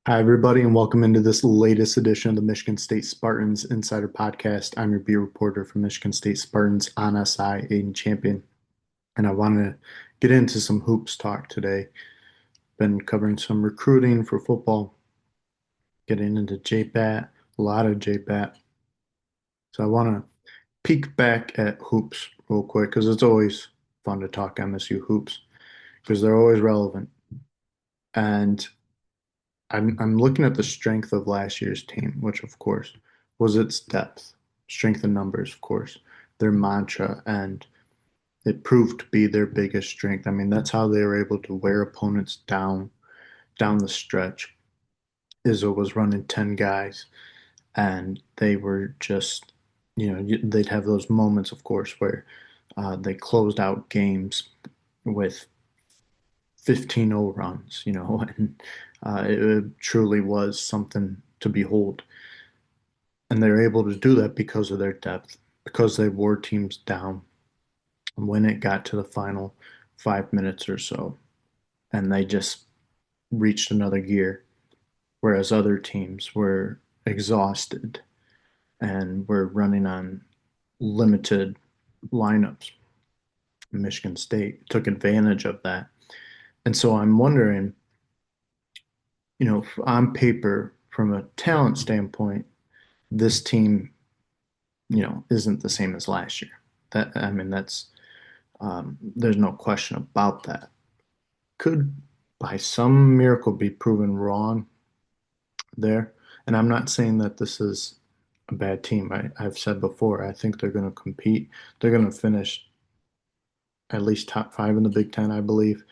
Hi, everybody, and welcome into this latest edition of the Michigan State Spartans Insider Podcast. I'm your beat reporter from Michigan State Spartans on SI, Aidan Champion, and I want to get into some hoops talk today. Been covering some recruiting for football, getting into JBAT, a lot of JBAT. So I want to peek back at hoops real quick because it's always fun to talk MSU hoops because they're always relevant. And I'm looking at the strength of last year's team, which of course was its depth, strength in numbers, of course, their mantra, and it proved to be their biggest strength. I mean, that's how they were able to wear opponents down the stretch. Izzo was running 10 guys, and they were just, they'd have those moments, of course, where they closed out games with 15-0 runs, and it truly was something to behold. And they're able to do that because of their depth, because they wore teams down when it got to the final 5 minutes or so, and they just reached another gear, whereas other teams were exhausted and were running on limited lineups. Michigan State took advantage of that. And so I'm wondering, on paper, from a talent standpoint, this team, isn't the same as last year. There's no question about that. Could by some miracle be proven wrong there. And I'm not saying that this is a bad team. I've said before, I think they're going to compete. They're going to finish at least top five in the Big Ten, I believe.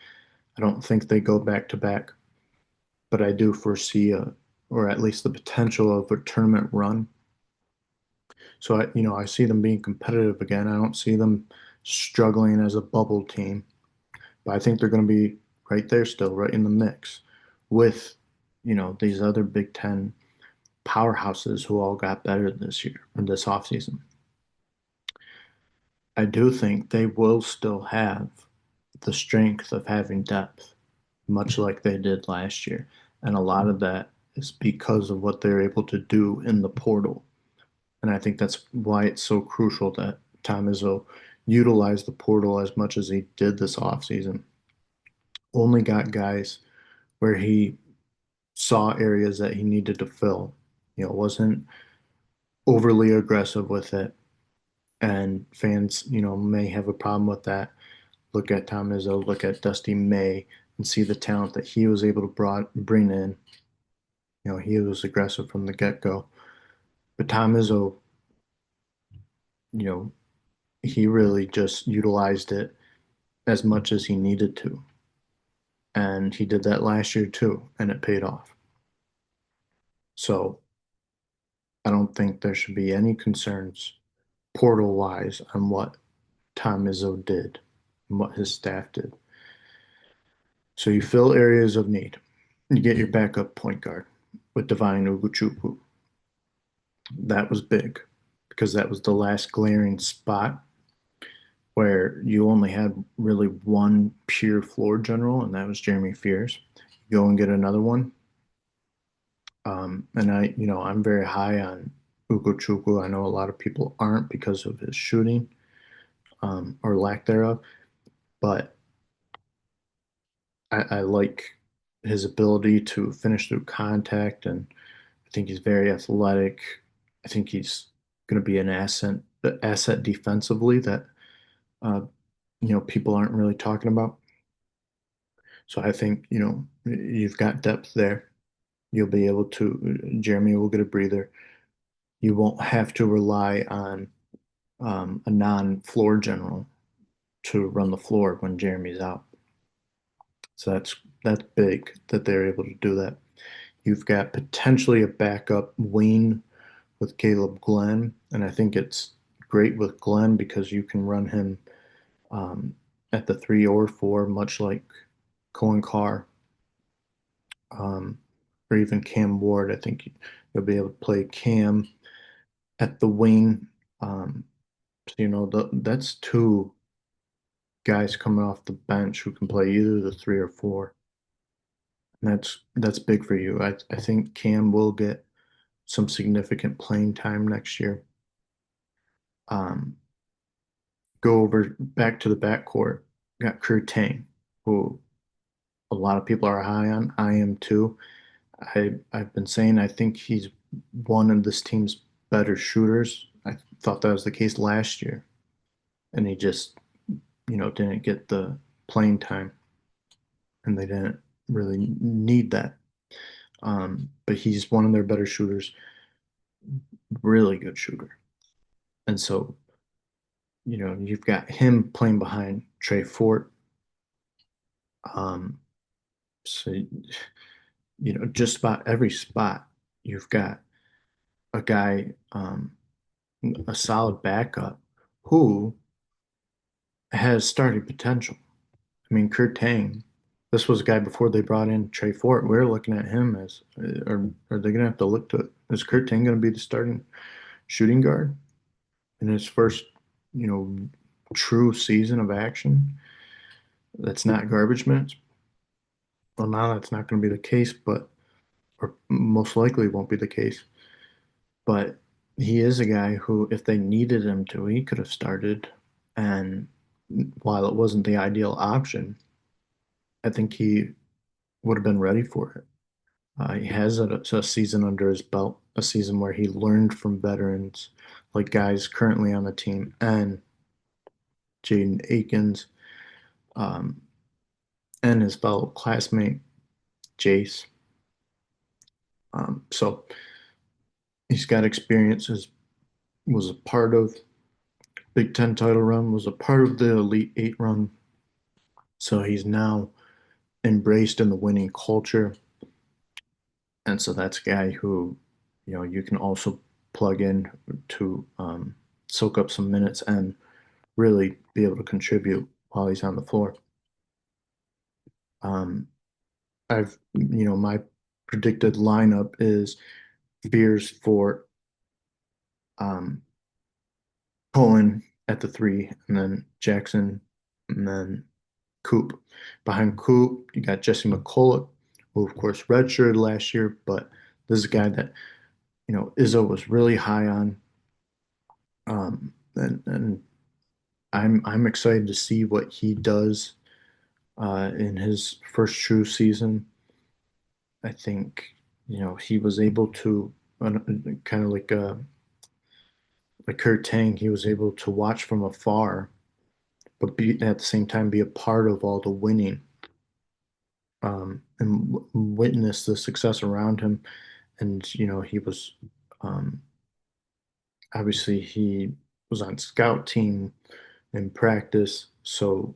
I don't think they go back to back, but I do foresee or at least the potential of a tournament run. So I see them being competitive again. I don't see them struggling as a bubble team. But I think they're going to be right there still, right in the mix with, these other Big Ten powerhouses who all got better this year or this offseason. I do think they will still have the strength of having depth, much like they did last year. And a lot of that is because of what they're able to do in the portal. And I think that's why it's so crucial that Tom Izzo utilized the portal as much as he did this offseason. Only got guys where he saw areas that he needed to fill. Wasn't overly aggressive with it. And fans, may have a problem with that. Look at Tom Izzo, look at Dusty May, and see the talent that he was able to bring in. He was aggressive from the get-go. But Tom Izzo, you know, he really just utilized it as much as he needed to. And he did that last year too, and it paid off. So I don't think there should be any concerns portal wise on what Tom Izzo did and what his staff did. So you fill areas of need. You get your backup point guard with Divine Ugochukwu. That was big because that was the last glaring spot where you only had really one pure floor general, and that was Jeremy Fears. You go and get another one. And I'm very high on Ugochukwu. I know a lot of people aren't because of his shooting or lack thereof, but I like his ability to finish through contact, and I think he's very athletic. I think he's going to be an asset defensively that uh, people aren't really talking about. So I think you've got depth there. You'll be able to. Jeremy will get a breather. You won't have to rely on a non-floor general to run the floor when Jeremy's out. So that's big that they're able to do that. You've got potentially a backup wing with Caleb Glenn, and I think it's great with Glenn because you can run him at the 3 or 4, much like Cohen Carr um, or even Cam Ward. I think you'll be able to play Cam at the wing. So, that's two guys coming off the bench who can play either the 3 or 4. That's big for you. I think Cam will get some significant playing time next year. Um, Go over back to the backcourt. Got Kurt Tang, who a lot of people are high on. I am too. I've been saying I think he's one of this team's better shooters. I thought that was the case last year, and he just, didn't get the playing time, and they didn't really need that. But he's one of their better shooters, really good shooter. And so, you've got him playing behind Trey Fort. Um, so, just about every spot, you've got a guy, a solid backup who has starting potential. I mean, Kurt Tang, this was a guy before they brought in Trey Fort. We are looking at him as, are they going to have to look to it? Is Kurt Tang going to be the starting shooting guard in his first, you know, true season of action? That's not garbage minutes. Well, now that's not going to be the case, but or most likely won't be the case. But he is a guy who, if they needed him to, he could have started. And while it wasn't the ideal option, I think he would have been ready for it. He has a season under his belt, a season where he learned from veterans like guys currently on the team and Jaden Akins, um, and his fellow classmate Jace. So he's got experiences, was a part of Big Ten title run, was a part of the Elite Eight run. So he's now embraced in the winning culture. And so that's a guy who, you can also plug in to soak up some minutes and really be able to contribute while he's on the floor. Um, my predicted lineup is Beers for um, Cohen at the three, and then Jackson, and then Coop. Behind Coop, you got Jesse McCullough, who of course redshirted last year, but this is a guy that Izzo was really high on, and I'm excited to see what he does in his first true season. I think he was able to kind of like Kurt Tang, he was able to watch from afar, but be at the same time be a part of all the winning, and witness the success around him. And he was um, obviously he was on scout team in practice, so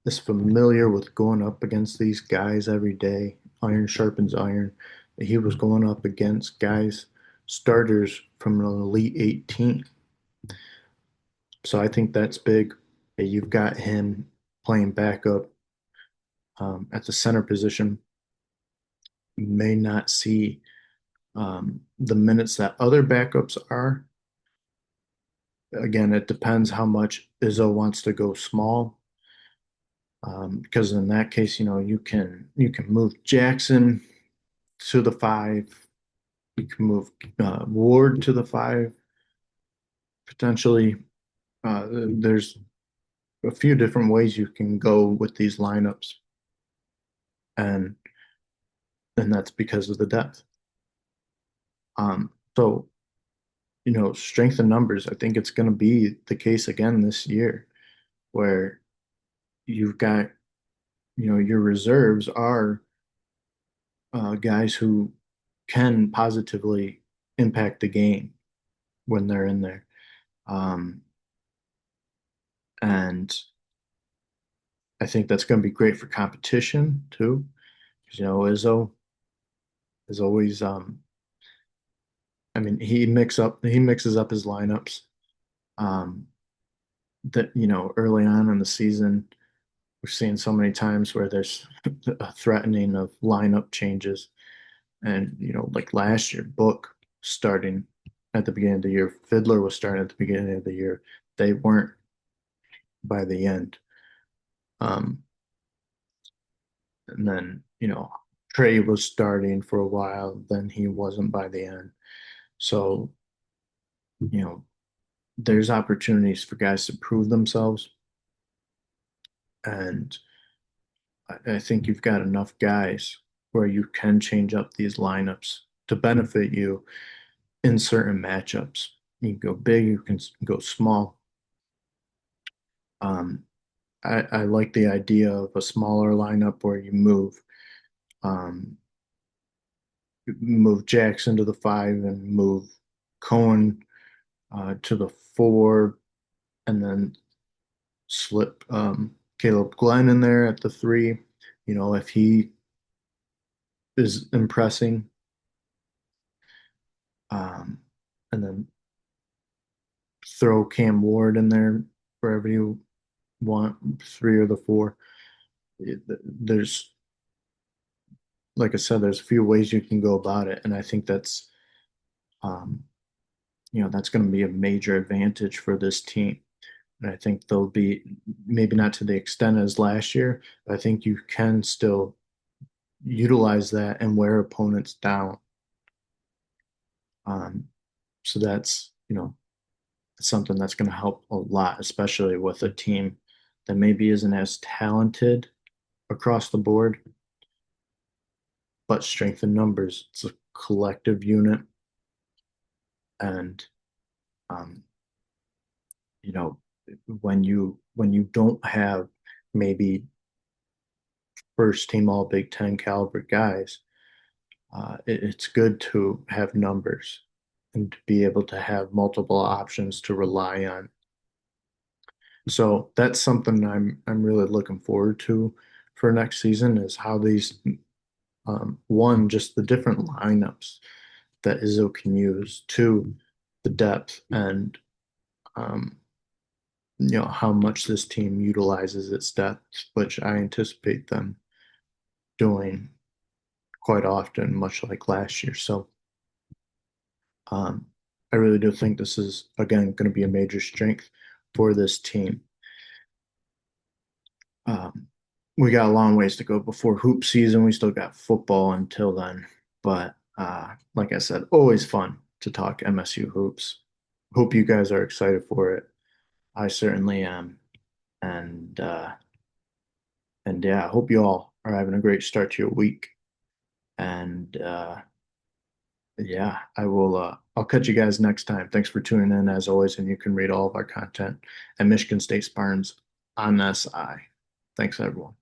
is familiar with going up against these guys every day. Iron sharpens iron. He was going up against guys, starters from an Elite 18. So I think that's big. You've got him playing backup at the center position. You may not see the minutes that other backups are. Again, it depends how much Izzo wants to go small. Because in that case, you can move Jackson to the five. You can move Ward to the five potentially. There's a few different ways you can go with these lineups, and that's because of the depth. So strength in numbers. I think it's going to be the case again this year, where you've got your reserves are guys who can positively impact the game when they're in there. Um, and I think that's going to be great for competition too, because Izzo is always. I mean, he mixes up his lineups. Um, that early on in the season, we've seen so many times where there's a threatening of lineup changes, and like last year, Book starting at the beginning of the year, Fiddler was starting at the beginning of the year. They weren't by the end. Um, and then Trey was starting for a while, then he wasn't by the end. So, you know, there's opportunities for guys to prove themselves. And I think you've got enough guys where you can change up these lineups to benefit you in certain matchups. You can go big, you can go small. Um, I like the idea of a smaller lineup where you um, move Jackson to the five and move Cohen to the four, and then slip Caleb Glenn in there at the three. You know, if he is impressing, um, and then throw Cam Ward in there wherever you want, three or the four. There's, like I said, there's a few ways you can go about it, and I think um, that's going to be a major advantage for this team. And I think they'll be maybe not to the extent as last year, but I think you can still utilize that and wear opponents down. Um, so that's, something that's going to help a lot, especially with a team that maybe isn't as talented across the board, but strength in numbers. It's a collective unit. And, um, you know, when you don't have maybe first team all Big Ten caliber guys, it's good to have numbers and to be able to have multiple options to rely on. So that's something I'm really looking forward to for next season is how these one, just the different lineups that Izzo can use, two, the depth and um, how much this team utilizes its depth, which I anticipate them doing quite often, much like last year. So um, I really do think this is again going to be a major strength for this team. Um, we got a long ways to go before hoop season. We still got football until then. But like I said, always fun to talk MSU hoops. Hope you guys are excited for it. I certainly am. And and yeah, I hope you all are having a great start to your week. And yeah, I'll catch you guys next time. Thanks for tuning in as always, and you can read all of our content at Michigan State Spartans on SI. Thanks everyone.